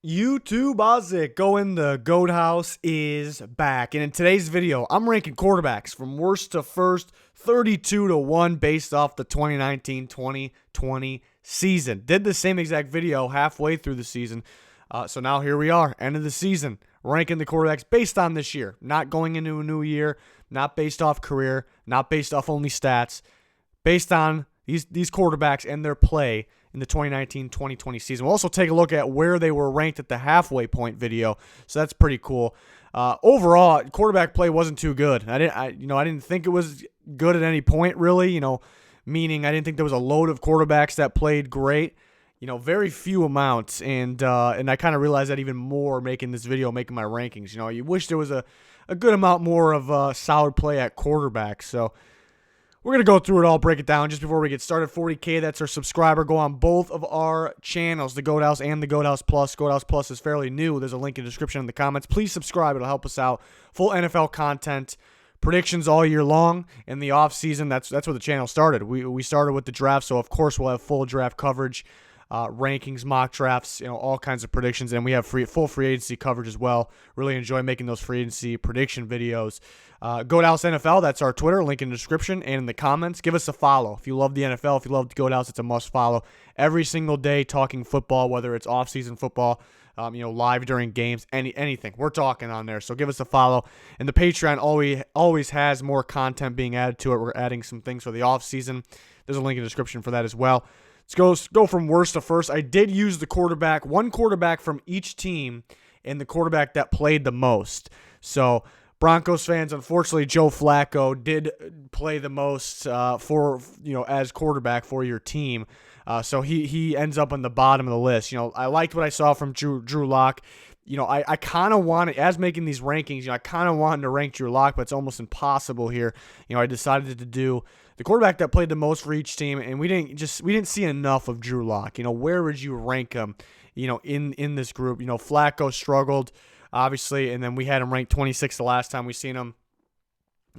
YouTube, how's it going? The GOAT House is back. And in today's video, I'm ranking quarterbacks from worst to first, 32 to 1 based off the 2019-2020 season. Did the same exact video halfway through the season. So now here we are, end of the season, ranking the quarterbacks based on this year. Not going into a new year, not based off career, not based off only stats, based on these quarterbacks and their play in the 2019-2020 season. We'll also take a look at where they were ranked at the halfway point video, so that's pretty cool. Overall, quarterback play wasn't too good. I didn't think it was good at any point, really. Meaning I didn't think there was a load of quarterbacks that played great. Very few amounts, and I kind of realized that even more making this video, making my rankings. You wish there was a good amount more of solid play at quarterback. So we're going to go through it all, break it down. Just before we get started, 40K, that's our subscriber. Go on both of our channels, the GOAT House and the GOAT House Plus. GOAT House Plus is fairly new. There's a link in the description in the comments. Please subscribe. It'll help us out. Full NFL content, predictions all year long. In the offseason, that's where the channel started. We started with the draft, so of course we'll have full draft coverage, rankings, mock drafts, all kinds of predictions, and we have full free agency coverage as well. Really enjoy making those free agency prediction videos. GOAT House NFL, that's our Twitter, link in the description and in the comments. Give us a follow. If you love the NFL, if you love the GOAT House, it's a must follow. Every single day talking football, whether it's off-season football, live during games, anything. We're talking on there, so give us a follow. And the Patreon always has more content being added to it. We're adding some things for the off-season. There's a link in the description for that as well. Let's go from worst to first. I did use one quarterback from each team, and the quarterback that played the most. So Broncos fans, unfortunately, Joe Flacco did play the most as quarterback for your team. So he ends up on the bottom of the list. I liked what I saw from Drew Lock. I kind of wanted, as making these rankings, I kind of wanted to rank Drew Lock, but it's almost impossible here. I decided to do the quarterback that played the most for each team, and we didn't see enough of Drew Lock. Where would you rank him, in this group? Flacco struggled, obviously, and then we had him ranked 26th the last time we seen him,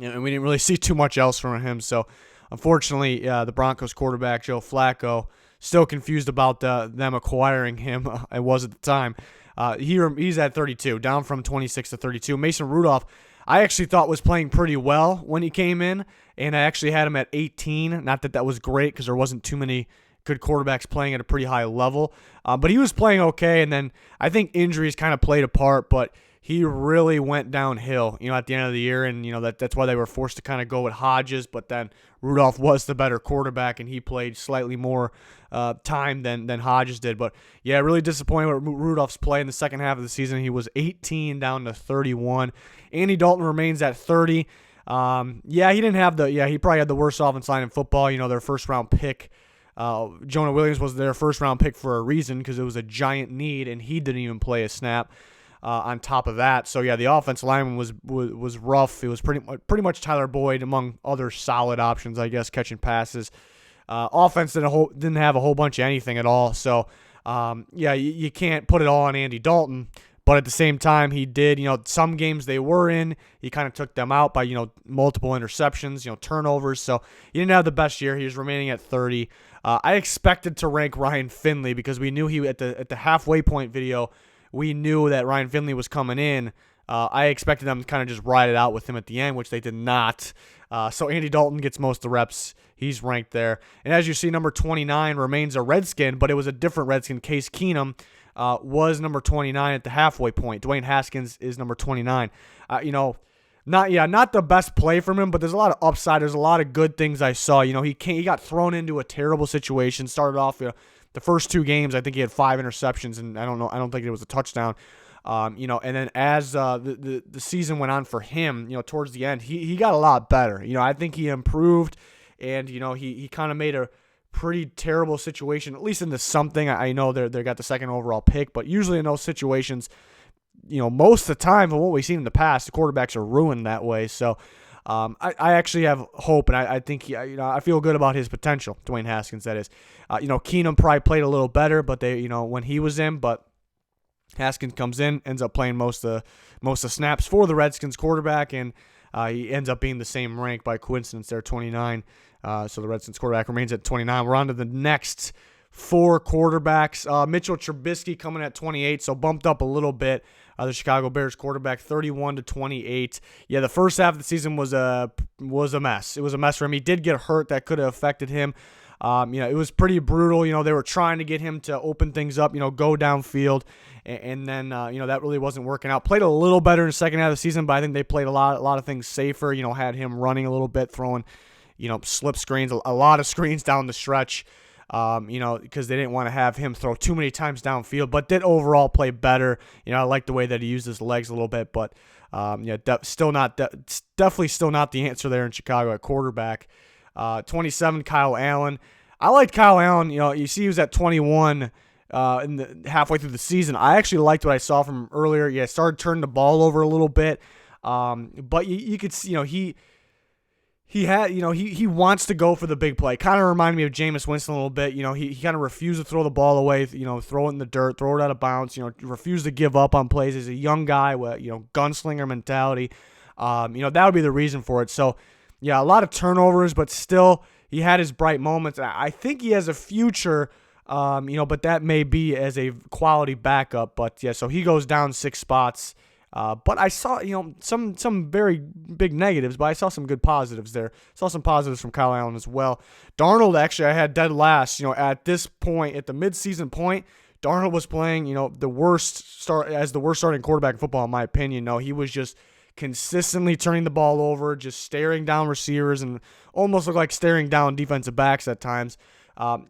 and we didn't really see too much else from him. So, unfortunately, the Broncos quarterback, Joe Flacco, still confused about them acquiring him. I was at the time. He's at 32, down from 26 to 32. Mason Rudolph, I actually thought was playing pretty well when he came in, and I actually had him at 18. Not that was great because there wasn't too many good quarterbacks playing at a pretty high level, but he was playing okay, and then I think injuries kind of played a part, but he really went downhill, at the end of the year, and that's why they were forced to kind of go with Hodges. But then Rudolph was the better quarterback, and he played slightly more time than Hodges did. But yeah, really disappointed with Rudolph's play in the second half of the season. He was 18 down to 31. Andy Dalton remains at 30. He didn't have he probably had the worst offensive line in football. Their first round pick. Jonah Williams was their first round pick for a reason, because it was a giant need, and he didn't even play a snap. On top of that, so yeah, the offensive lineman was rough. It was pretty much Tyler Boyd among other solid options, I guess, catching passes. Offense didn't have a whole bunch of anything at all. So you can't put it all on Andy Dalton. But at the same time, he did, some games they were in, he kind of took them out by, multiple interceptions, turnovers. So he didn't have the best year. He was remaining at 30. I expected to rank Ryan Finley because we knew he at the halfway point video. We knew that Ryan Finley was coming in. I expected them to kind of just ride it out with him at the end, which they did not. So Andy Dalton gets most of the reps. He's ranked there. And as you see, number 29 remains a Redskin, but it was a different Redskin. Case Keenum was number 29 at the halfway point. Dwayne Haskins is number 29. Not the best play from him, but there's a lot of upside. There's a lot of good things I saw. He got thrown into a terrible situation. Started off, the first two games, I think he had 5 interceptions, and I don't think it was a touchdown. And then as the season went on for him, towards the end, he got a lot better. I think he improved, and he kind of made a pretty terrible situation, at least into something. I know they got the second overall pick, but usually in those situations, most of the time, from what we've seen in the past, the quarterbacks are ruined that way. So I actually have hope, and I think I feel good about his potential. Dwayne Haskins, that is. Keenum probably played a little better, but when he was in, but Haskins comes in, ends up playing most of snaps for the Redskins quarterback, and he ends up being the same rank by coincidence. They're 29, so the Redskins quarterback remains at 29. We're on to the next 4 quarterbacks. Mitchell Trubisky coming at 28, so bumped up a little bit. The Chicago Bears quarterback, 31-28. Yeah, the first half of the season was a mess. It was a mess for him. He did get hurt. That could have affected him. It was pretty brutal. They were trying to get him to open things up, go downfield, and then, that really wasn't working out. Played a little better in the second half of the season, but I think they played a lot of things safer. Had him running a little bit, throwing, slip screens, a lot of screens down the stretch. Because they didn't want to have him throw too many times downfield, but did overall play better. I like the way that he used his legs a little bit, but definitely still not the answer there in Chicago at quarterback. 27, Kyle Allen. I liked Kyle Allen. You see he was at 21 halfway through the season. I actually liked what I saw from him earlier. Yeah, started turning the ball over a little bit, but you could see, he wants to go for the big play. Kind of reminded me of Jameis Winston a little bit. He kind of refused to throw the ball away, throw it in the dirt, throw it out of bounds, refused to give up on plays. He's a young guy with, gunslinger mentality. That would be the reason for it. So, yeah, a lot of turnovers, but still he had his bright moments. I think he has a future, but that may be as a quality backup. But, yeah, so he goes down 6 spots. But I saw, some very big negatives, but I saw some good positives there. Saw some positives from Kyle Allen as well. Darnold, actually, I had dead last. At this point, at the midseason point, Darnold was playing, the worst starting quarterback in football, in my opinion. He was just consistently turning the ball over, just staring down receivers, and almost looked like staring down defensive backs at times.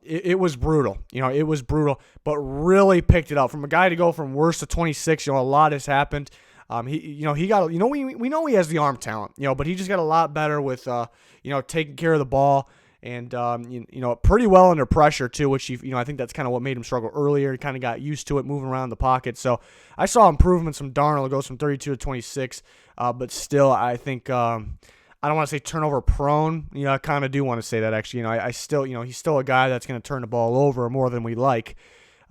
It was brutal. It was brutal, but really picked it up. From a guy to go from worst to 26, a lot has happened. He got, we know he has the arm talent, but he just got a lot better with, taking care of the ball and, pretty well under pressure too, which I think that's kind of what made him struggle earlier. He kind of got used to it, moving around the pocket. So I saw improvements from Darnold. It goes from 32 to 26, but still, I think, I don't want to say turnover prone. I kind of do want to say that actually. I still, he's still a guy that's going to turn the ball over more than we like.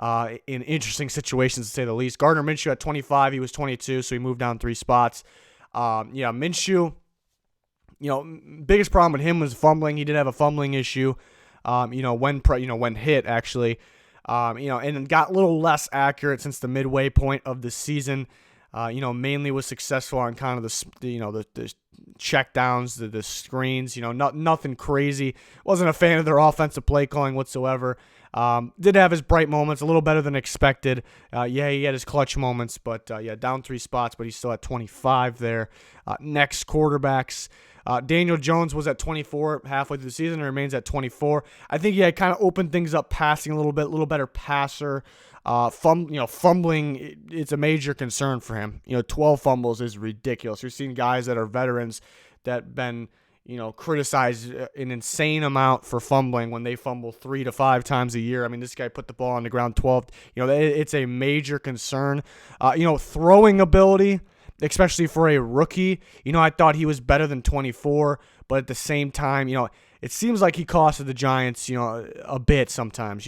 In interesting situations, to say the least. Gardner Minshew at 25, he was 22, so he moved down 3 spots. Minshew, biggest problem with him was fumbling. He did have a fumbling issue, when hit, actually. And got a little less accurate since the midway point of the season. Mainly was successful on kind of the check downs, the screens, nothing crazy. Wasn't a fan of their offensive play calling whatsoever. Did have his bright moments, a little better than expected. He had his clutch moments, but down 3 spots, but he's still at 25 there. Next quarterbacks. Daniel Jones was at 24 halfway through the season and remains at 24. I think he had kind of opened things up passing a little bit, a little better passer. Fumbling, it's a major concern for him. 12 fumbles is ridiculous. You're seeing guys that are veterans that been, criticized an insane amount for fumbling when they fumble 3 to 5 times a year. I mean, this guy put the ball on the ground 12. It's a major concern. Throwing ability, especially for a rookie. I thought he was better than 24, but at the same time, it seems like he costed the Giants, a bit sometimes.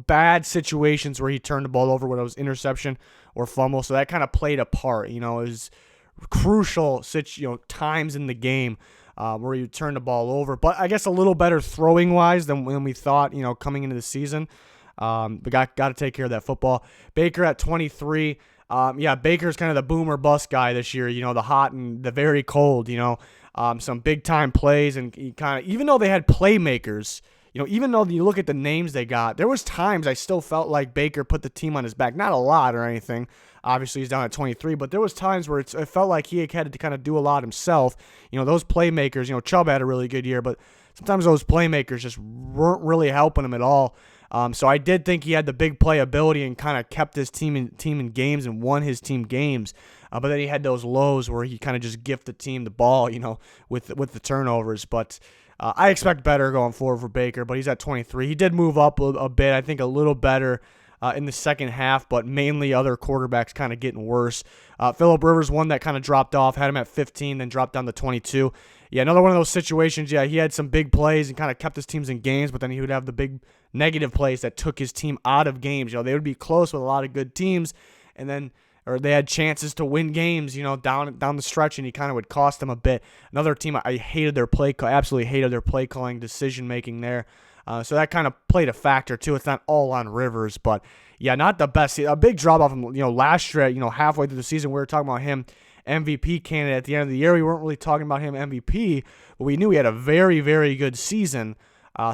Bad situations where he turned the ball over, whether it was interception or fumble. So that kind of played a part. It was crucial times in the game where you turn the ball over. But I guess a little better throwing wise than when we thought, coming into the season. But got to take care of that football. Baker at 23. Baker's kind of the boomer bust guy this year. The hot and the very cold. Some big time plays, and he kind of, even though they had playmakers. Even though you look at the names they got, there was times I still felt like Baker put the team on his back. Not a lot or anything. Obviously, he's down at 23, but there was times where it felt like he had to kind of do a lot himself. Those playmakers, Chubb had a really good year, but sometimes those playmakers just weren't really helping him at all. So I did think he had the big play ability and kind of kept his team in games and won his team games. But then he had those lows where he kind of just gifted the team the ball, with the turnovers. But I expect better going forward for Baker, but he's at 23. He did move up a bit, I think a little better in the second half, but mainly other quarterbacks kind of getting worse. Phillip Rivers, one that kind of dropped off, had him at 15, then dropped down to 22. Yeah, another one of those situations, he had some big plays and kind of kept his teams in games, but then he would have the big negative plays that took his team out of games. They would be close with a lot of good teams, and then they had chances to win games, down the stretch, and he kind of would cost them a bit. Another team, I hated their play call, absolutely hated their play calling, decision making there. So that kind of played a factor too. It's not all on Rivers, but yeah, not the best. A big drop off from last year. Halfway through the season, we were talking about him MVP candidate at the end of the year. We weren't really talking about him MVP, but we knew he had a very, very good season.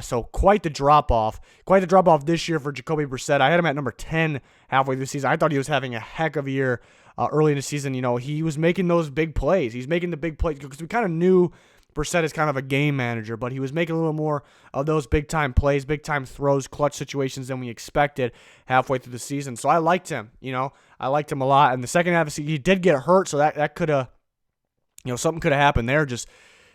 So quite the drop off. Quite the drop off this year for Jacoby Brissett. I had him at number 10 halfway through the season. I thought he was having a heck of a year early in the season. He was making those big plays. He's making the big plays because we kind of knew Brissett is kind of a game manager, but he was making a little more of those big-time plays, big-time throws, clutch situations than we expected halfway through the season. So I liked him. I liked him a lot. And the second half of the season, he did get hurt, so that could have, something could have happened there. Just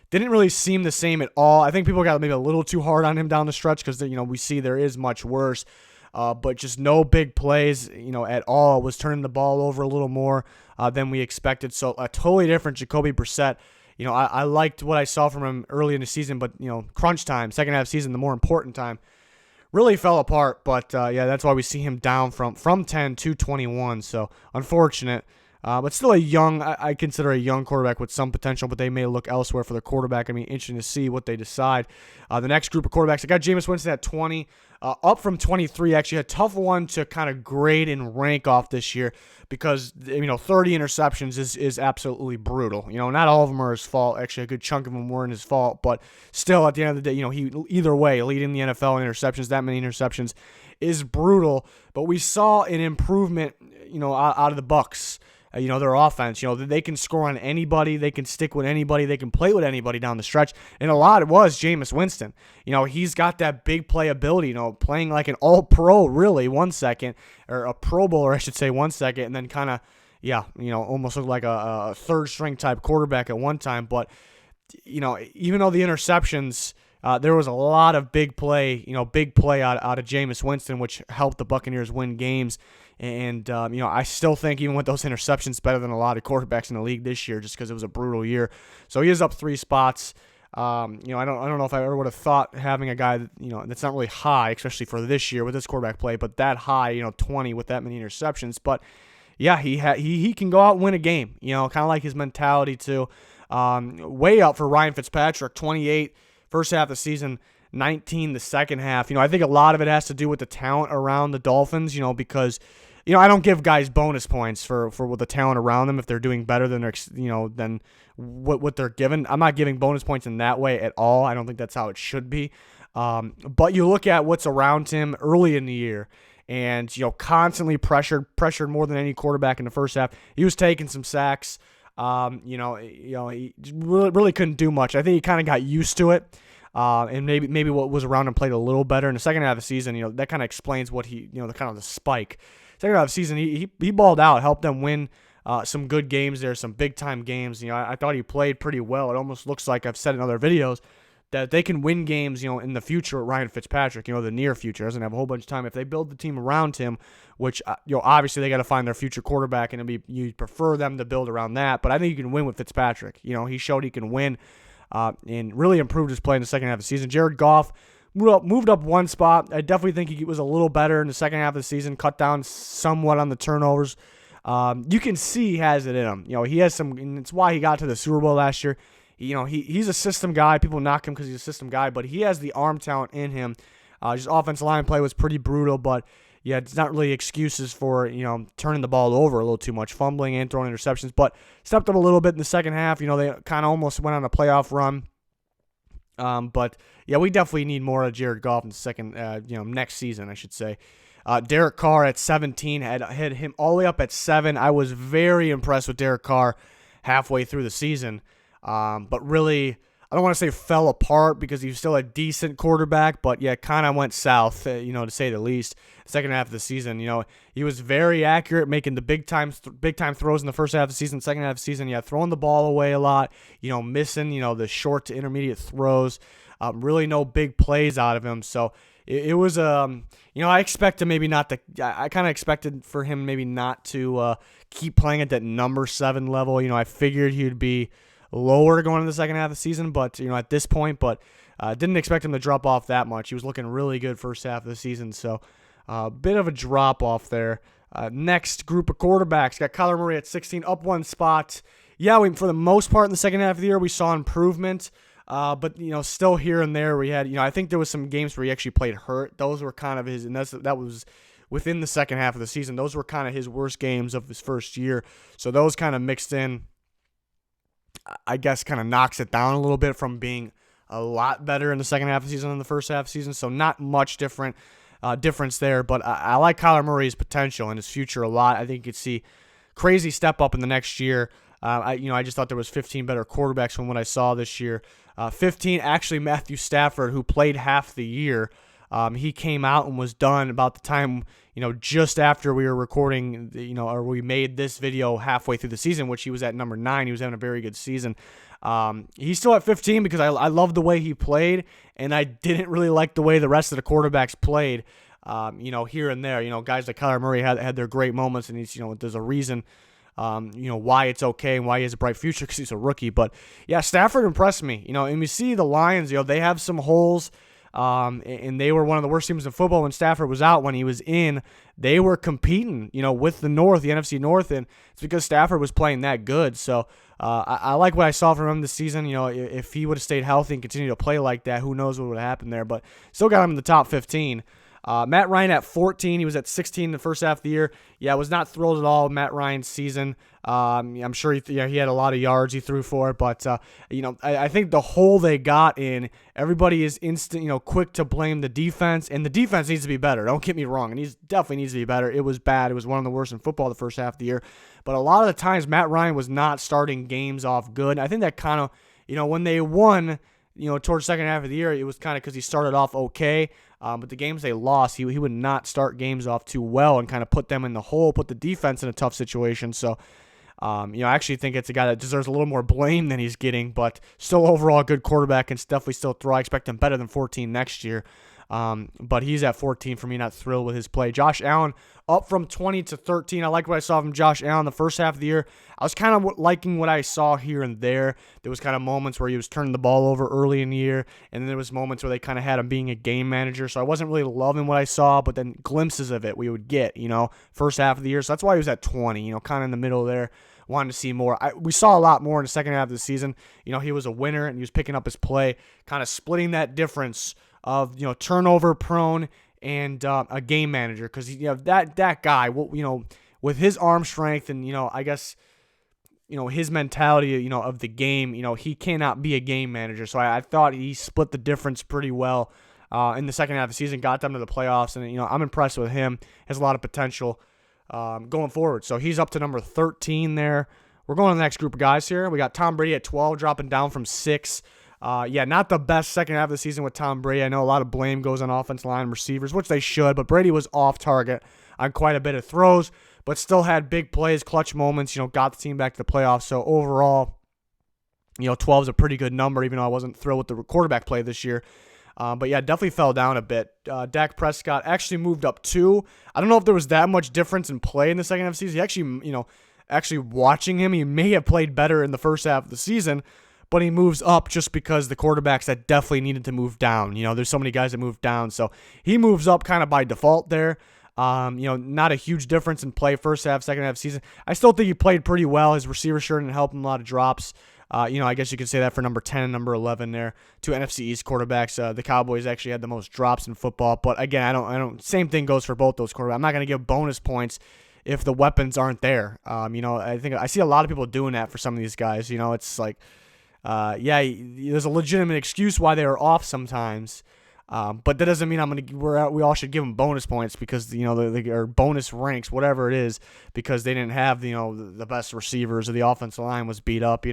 didn't really seem the same at all. I think people got maybe a little too hard on him down the stretch because, we see there is much worse. But just no big plays, at all. Was turning the ball over a little more than we expected. So a totally different Jacoby Brissett. I liked what I saw from him early in the season, but, crunch time, second half of the season, the more important time, really fell apart. But, that's why we see him down from 10 to 21. So, unfortunate. But still I consider a young quarterback with some potential, but they may look elsewhere for the quarterback. Interesting to see what they decide. The next group of quarterbacks, I got Jameis Winston at 20, up from 23. Actually, a tough one to kind of grade and rank off this year because, 30 interceptions is absolutely brutal. Not all of them are his fault. Actually, a good chunk of them weren't his fault, but still, at the end of the day, he either way, leading the NFL in interceptions, that many interceptions is brutal. But we saw an improvement, out of the Bucs. Their offense, they can score on anybody, they can stick with anybody, they can play with anybody down the stretch, and a lot it was Jameis Winston. He's got that big play ability, playing like an all-pro really 1 second, or a Pro Bowler I should say 1 second, and then kind of, almost looked like a third-string type quarterback at one time, but, even though the interceptions, there was a lot of big play out of Jameis Winston, which helped the Buccaneers win games. And, I still think even with those interceptions, better than a lot of quarterbacks in the league this year just because it was a brutal year. So he is up 3 spots. I don't know if I ever would have thought having a guy that, that's not really high, especially for this year with this quarterback play, but that high, 20 with that many interceptions. But, yeah, he can go out and win a game, kind of like his mentality too. Way up for Ryan Fitzpatrick, 28 first half of the season, 19 the second half. I think a lot of it has to do with the talent around the Dolphins, because I don't give guys bonus points for the talent around them if they're doing better than than what they're given. I'm not giving bonus points in that way at all. I don't think that's how it should be. But you look at what's around him early in the year, and constantly pressured more than any quarterback in the first half. He was taking some sacks. He really couldn't do much. I think he kind of got used to it. And maybe what was around him played a little better in the second half of the season. That kind of explains what the kind of the spike. Second half of the season, he balled out, helped them win some good games there, some big time games. I thought he played pretty well. It almost looks like I've said in other videos that they can win games, in the future with Ryan Fitzpatrick. The near future doesn't have a whole bunch of time if they build the team around him, which obviously they got to find their future quarterback, and you prefer them to build around that. But I think you can win with Fitzpatrick. He showed he can win. And really improved his play in the second half of the season. Jared Goff moved up 1 spot. I definitely think he was a little better in the second half of the season, cut down somewhat on the turnovers. You can see he has it in him. He has some, and it's why he got to the Super Bowl last year. He's a system guy. People knock him because he's a system guy, but he has the arm talent in him. His offensive line play was pretty brutal, but yeah, it's not really excuses for, turning the ball over a little too much, fumbling and throwing interceptions, but stepped up a little bit in the second half. They kind of almost went on a playoff run. But yeah, we definitely need more of Jared Goff in the second, next season, I should say. Derek Carr at 17 had him all the way up at 7. I was very impressed with Derek Carr halfway through the season. But really, I don't want to say fell apart because he's still a decent quarterback, but yeah, kind of went south, to say the least. Second half of the season, he was very accurate, making the big time throws in the first half of the season. Second half of the season, yeah, throwing the ball away a lot, missing, the short to intermediate throws. Really no big plays out of him. So it was, I expected maybe not to. I kind of expected for him maybe not to keep playing at that number 7 level. I figured he'd be lower going into the second half of the season, but at this point, but didn't expect him to drop off that much. He was looking really good first half of the season, so a bit of a drop off there. Next group of quarterbacks, got Kyler Murray at 16, up 1 spot. Yeah, for the most part in the second half of the year, we saw improvement. But still here and there we had, I think there was some games where he actually played hurt. Those were kind of his, and that was within the second half of the season. Those were kind of his worst games of his first year. So those kind of mixed in, I guess, kind of knocks it down a little bit from being a lot better in the second half of the season than the first half of the season. So not much difference there. But I like Kyler Murray's potential and his future a lot. I think you could see crazy step up in the next year. I just thought there was 15 better quarterbacks from what I saw this year. 15, actually, Matthew Stafford, who played half the year. He came out and was done about the time, just after we were recording, or we made this video halfway through the season, which he was at number 9. He was having a very good season. He's still at 15 because I love the way he played, and I didn't really like the way the rest of the quarterbacks played, here and there. Guys like Kyler Murray had their great moments, and he's, there's a reason why it's okay and why he has a bright future because he's a rookie. But, yeah, Stafford impressed me. And we see the Lions, they have some holes, and they were one of the worst teams in football when Stafford was out. When he was in, they were competing, with the North, the NFC North, and it's because Stafford was playing that good. So I like what I saw from him this season. If he would have stayed healthy and continued to play like that, who knows what would have happened there. But still got him in the top 15. Matt Ryan at 14. He was at 16 in the first half of the year. Yeah, I was not thrilled at all with Matt Ryan's season. I'm sure he had a lot of yards he threw for it, but I think the hole they got in, everybody is quick to blame the defense, and the defense needs to be better. Don't get me wrong, and he definitely needs to be better. It was bad. It was one of the worst in football the first half of the year, but a lot of the times Matt Ryan was not starting games off good. I think that kind of, when they won, towards the second half of the year, it was kind of because he started off okay. But the games they lost, he would not start games off too well and kind of put them in the hole, put the defense in a tough situation. So, I actually think it's a guy that deserves a little more blame than he's getting, but still overall a good quarterback and definitely still throw. I expect him better than 14 next year. But he's at 14 for me, not thrilled with his play. Josh Allen up from 20 to 13. I like what I saw from Josh Allen the first half of the year. I was kind of liking what I saw here and there. There was kind of moments where he was turning the ball over early in the year, and then there was moments where they kind of had him being a game manager. So I wasn't really loving what I saw, but then glimpses of it we would get, first half of the year. So that's why he was at 20, kind of in the middle there. Wanted to see more. We saw a lot more in the second half of the season. He was a winner, and he was picking up his play, kind of splitting that difference of turnover prone and a game manager, because that guy, with his arm strength and I guess his mentality of the game, he cannot be a game manager. So I thought he split the difference pretty well in the second half of the season, got them to the playoffs, and I'm impressed with him. Has a lot of potential going forward. So he's up to number 13 there. We're going to the next group of guys here. We got Tom Brady at 12, dropping down from 6. Not the best second half of the season with Tom Brady. I know a lot of blame goes on offensive line and receivers, which they should, but Brady was off target on quite a bit of throws, but still had big plays, clutch moments, got the team back to the playoffs. So overall, 12 is a pretty good number, even though I wasn't thrilled with the quarterback play this year. But yeah, definitely fell down a bit. Dak Prescott actually moved up 2. I don't know if there was that much difference in play in the second half of the season. He actually, actually watching him, he may have played better in the first half of the season, but he moves up just because the quarterbacks that definitely needed to move down. There's so many guys that moved down. So he moves up kind of by default there. Not a huge difference in play first half, second half season. I still think he played pretty well. His receiver sure didn't help him, a lot of drops. I guess you could say that for number 10 and number 11 there, 2 NFC East quarterbacks. The Cowboys actually had the most drops in football. But again, I don't. Same thing goes for both those quarterbacks. I'm not going to give bonus points if the weapons aren't there. I think I see a lot of people doing that for some of these guys. It's like, there's a legitimate excuse why they are off sometimes, but that doesn't mean we all should give them bonus points because or bonus ranks, whatever it is, because they didn't have the best receivers or the offensive line was beat up.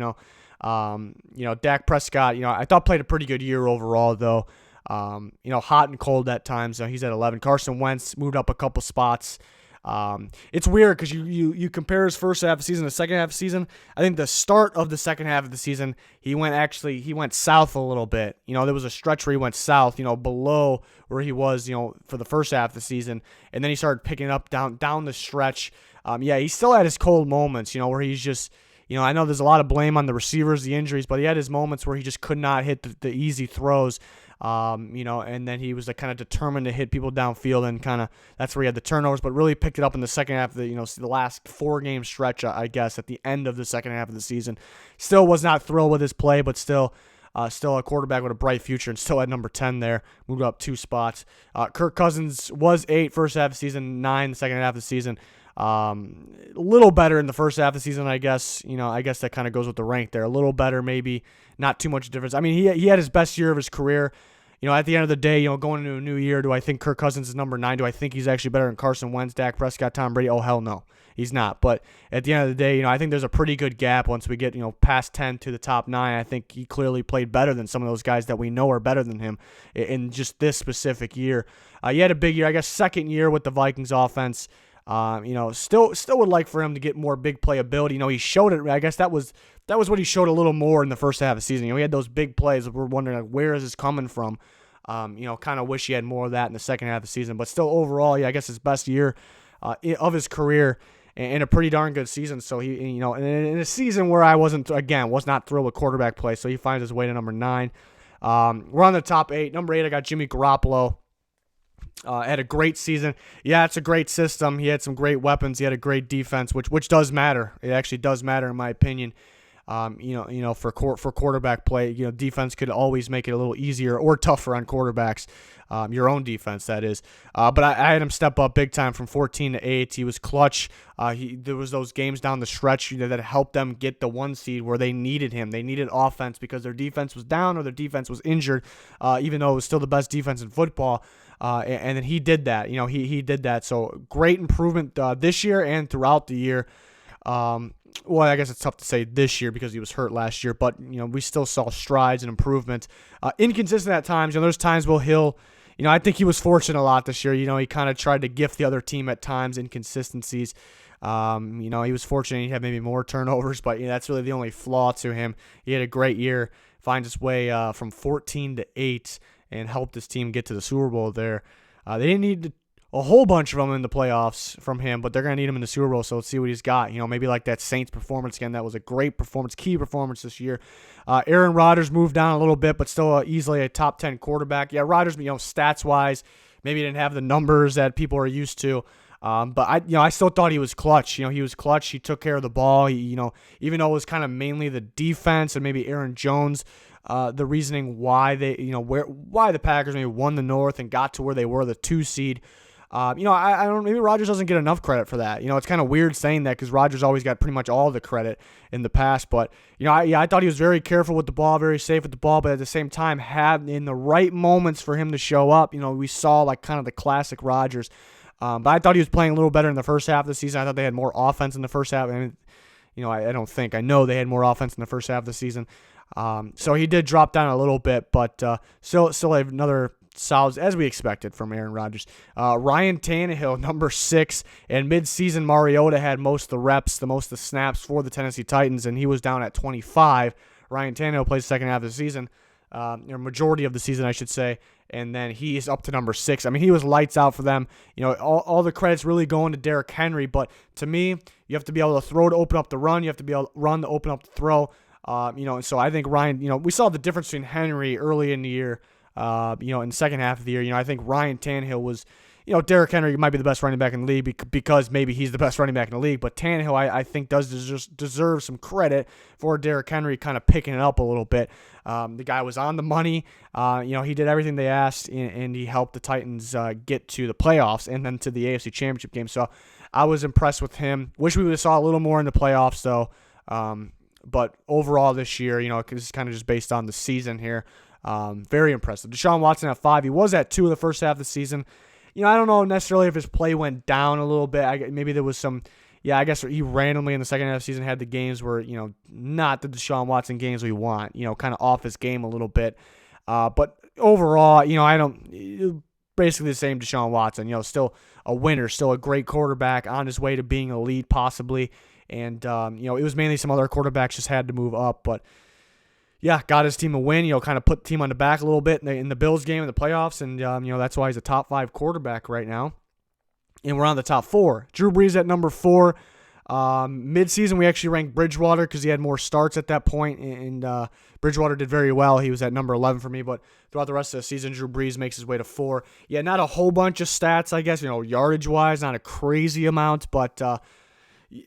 Dak Prescott, I thought played a pretty good year overall though. Hot and cold at times. He's at 11. Carson Wentz moved up a couple spots. It's weird because you compare his first half of the season to the second half of the season. I think the start of the second half of the season, he went south a little bit. There was a stretch where he went south, below where he was, for the first half of the season. And then he started picking up down the stretch. He still had his cold moments, where he's just, I know there's a lot of blame on the receivers, the injuries, but he had his moments where he just could not hit the easy throws. And then he was kind of determined to hit people downfield, and kind of that's where he had the turnovers, but really picked it up in the second half of the last 4-game stretch, I guess, at the end of the second half of the season. Still was not thrilled with his play, but still, Still a quarterback with a bright future and still at number 10 there. Moved up 2 spots. Kirk Cousins was 8 first half of the season, 9 the second half of the season. A little better in the first half of the season, I guess. I guess that kind of goes with the rank there. A little better, maybe. Not too much difference. I mean, he had his best year of his career. At the end of the day, going into a new year, do I think Kirk Cousins is number 9? Do I think he's actually better than Carson Wentz, Dak Prescott, Tom Brady? Oh, hell no. He's not. But at the end of the day, I think there's a pretty good gap once we get, past 10 to the top 9. I think he clearly played better than some of those guys that we know are better than him in just this specific year. He had a big year, I guess, second year with the Vikings offense. Still would like for him to get more big playability. He showed it. I guess that was what he showed a little more in the first half of the season. He had those big plays. We're wondering, where is this coming from? Kind of wish he had more of that in the second half of the season. But still, overall, I guess his best year of his career and a pretty darn good season. So he, in a season where I was not thrilled with quarterback play. So he finds his way to number 9. We're on the top 8. Number 8, I got Jimmy Garoppolo. Had a great season. Yeah, it's a great system. He had some great weapons. He had a great defense, which does matter. It actually does matter, in my opinion. For quarterback play, defense could always make it a little easier or tougher on quarterbacks. Your own defense, that is. But I had him step up big time from 14 to 8. He was clutch. There was those games down the stretch that helped them get the 1 seed where they needed him. They needed offense because their defense was down or their defense was injured, even though it was still the best defense in football. And then he did that. He did that. So great improvement this year and throughout the year. Well, I guess it's tough to say this year because he was hurt last year, but we still saw strides and improvement. Inconsistent at times. There's times where he'll, I think he was fortunate a lot this year. He kind of tried to gift the other team at times, inconsistencies. He was fortunate he had maybe more turnovers, but that's really the only flaw to him. He had a great year, finds his way from 14 to 8, and helped his team get to the Super Bowl there. They didn't need a whole bunch of them in the playoffs from him, but they're going to need him in the Super Bowl, so let's see what he's got. Maybe like that Saints performance again. That was a great performance, key performance this year. Aaron Rodgers moved down a little bit, but still easily a top 10 quarterback. Yeah, Rodgers, stats-wise, maybe didn't have the numbers that people are used to. But I still thought he was clutch. He was clutch. He took care of the ball. He, even though it was kind of mainly the defense and maybe Aaron Jones, the reasoning why they, why the Packers maybe won the North and got to where they were, the 2 seed. I don't. Maybe Rodgers doesn't get enough credit for that. It's kind of weird saying that because Rodgers always got pretty much all the credit in the past. But I thought he was very careful with the ball, very safe with the ball, but at the same time had in the right moments for him to show up. We saw like kind of the classic Rodgers. But I thought he was playing a little better in the first half of the season. I thought they had more offense in the first half. I know they had more offense in the first half of the season. So he did drop down a little bit, but still have another solid, as we expected from Aaron Rodgers. Ryan Tannehill, number 6, and midseason Mariota had most of the reps, the most of the snaps for the Tennessee Titans, and he was down at 25. Ryan Tannehill plays the second half of the season, or majority of the season, I should say, and then he is up to number 6. I mean, he was lights out for them. All the credit's really going to Derrick Henry, but to me, you have to be able to throw to open up the run. You have to be able to run to open up the throw. And so I think Ryan, we saw the difference between Henry early in the year, in the second half of the year. I think Ryan Tannehill was, Derrick Henry might be the best running back in the league because maybe he's the best running back in the league, but Tannehill, I think, does deserve some credit for Derrick Henry kind of picking it up a little bit. The guy was on the money. He did everything they asked, and he helped the Titans get to the playoffs and then to the AFC Championship game. So I was impressed with him. Wish we would have saw a little more in the playoffs, though. But overall this year, this is kind of just based on the season here. Very impressive. Deshaun Watson at 5. He was at 2 in the first half of the season. I don't know necessarily if his play went down a little bit. Maybe there was some, I guess he randomly in the second half of the season had the games where, not the Deshaun Watson games we want, kind of off his game a little bit. But overall, basically the same Deshaun Watson, still a winner, still a great quarterback on his way to being elite possibly. And, it was mainly some other quarterbacks just had to move up, but yeah, got his team a win, kind of put the team on the back a little bit in the Bills game in the playoffs, and, that's why he's a top 5 quarterback right now. And we're on the top 4. Drew Brees at number 4. Mid-season, we actually ranked Bridgewater because he had more starts at that point, and Bridgewater did very well. He was at number 11 for me, but throughout the rest of the season, Drew Brees makes his way to 4. Yeah, not a whole bunch of stats, I guess, yardage-wise, not a crazy amount, but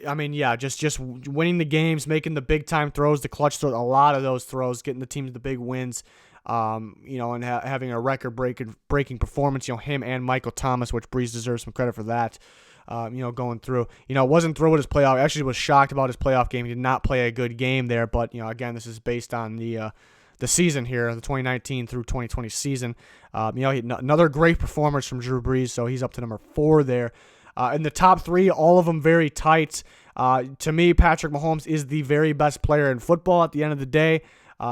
I mean, yeah, just winning the games, making the big time throws, the clutch throws, a lot of those throws, getting the team to the big wins. And having a record breaking performance. Him and Michael Thomas, which Breeze deserves some credit for that. Going through. Wasn't thrilled with his playoff. Actually, was shocked about his playoff game. He did not play a good game there. But again, this is based on the season here, the 2019 through 2020 season. Another great performance from Drew Brees, so he's up to number 4 there. In the top 3, all of them very tight. To me, Patrick Mahomes is the very best player in football at the end of the day.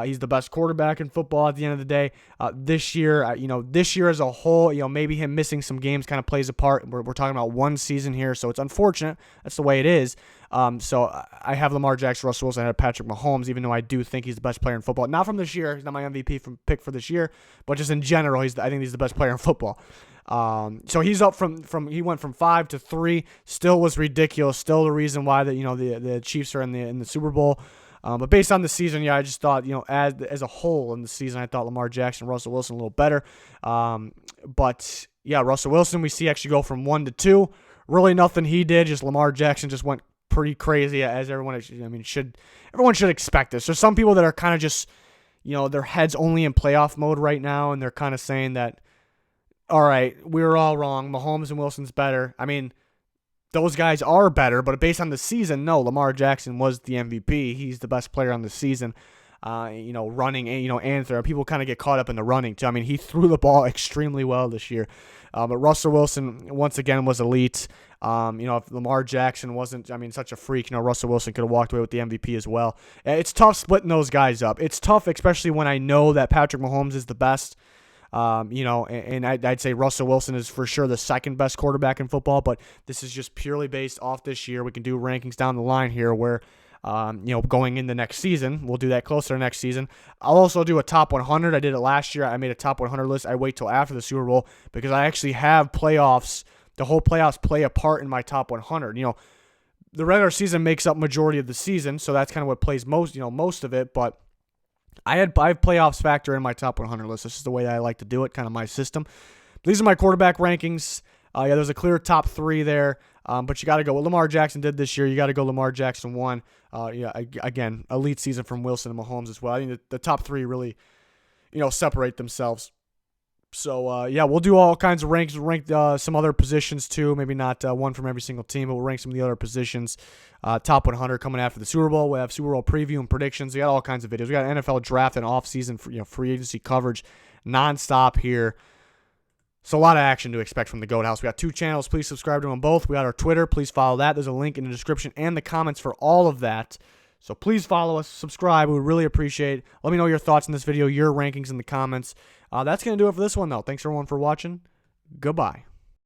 He's the best quarterback in football at the end of the day. This year as a whole, maybe him missing some games kind of plays a part. We're talking about one season here, so it's unfortunate. That's the way it is. So I have Lamar Jackson, Russell Wilson, I have Patrick Mahomes, even though I do think he's the best player in football. Not from this year. He's not my MVP pick for this year, but just in general, I think he's the best player in football. So he's up he went from 5 to 3. Still was ridiculous. Still the reason why the Chiefs are in the Super Bowl. But based on the season, I just thought, as a whole in the season, I thought Lamar Jackson and Russell Wilson a little better. But Russell Wilson, we see actually go from 1 to 2. Really nothing he did. Just Lamar Jackson just went pretty crazy, as everyone should expect this. There's some people that are kind of just, their heads only in playoff mode right now, and they're kind of saying that, all right, we were all wrong. Mahomes and Wilson's better. I mean, those guys are better, but based on the season, no, Lamar Jackson was the MVP. He's the best player on the season. Running and throwing. People kind of get caught up in the running too. I mean, he threw the ball extremely well this year. But Russell Wilson once again was elite. If Lamar Jackson wasn't, such a freak, Russell Wilson could have walked away with the MVP as well. It's tough splitting those guys up. It's tough, especially when I know that Patrick Mahomes is the best. And I'd say Russell Wilson is for sure the second best quarterback in football, but this is just purely based off this year. We can do rankings down the line here where, going in the next season, we'll do that closer to next season. I'll also do a top 100. I did it last year. I made a top 100 list. I wait till after the Super Bowl because I actually have playoffs. The whole playoffs play a part in my top 100. The regular season makes up majority of the season, so that's kind of what plays most of it, but I have playoffs factor in my top 100 list. This is the way that I like to do it, kind of my system. These are my quarterback rankings. There's a clear top 3 there, but you got to go what Lamar Jackson did this year. You got to go Lamar Jackson 1. Again, elite season from Wilson and Mahomes as well. I think the top 3 really, separate themselves. So, we'll do all kinds of rank some other positions too. Maybe not one from every single team, but we'll rank some of the other positions. Top 100 coming after the Super Bowl. We have Super Bowl preview and predictions. We got all kinds of videos. We got NFL draft and off-season free agency coverage nonstop here. So a lot of action to expect from the Goat House. We got 2 channels. Please subscribe to them both. We got our Twitter. Please follow that. There's a link in the description and the comments for all of that. So please follow us, subscribe. We would really appreciate it. Let me know your thoughts on this video, your rankings in the comments. That's going to do it for this one, though. Thanks, everyone, for watching. Goodbye.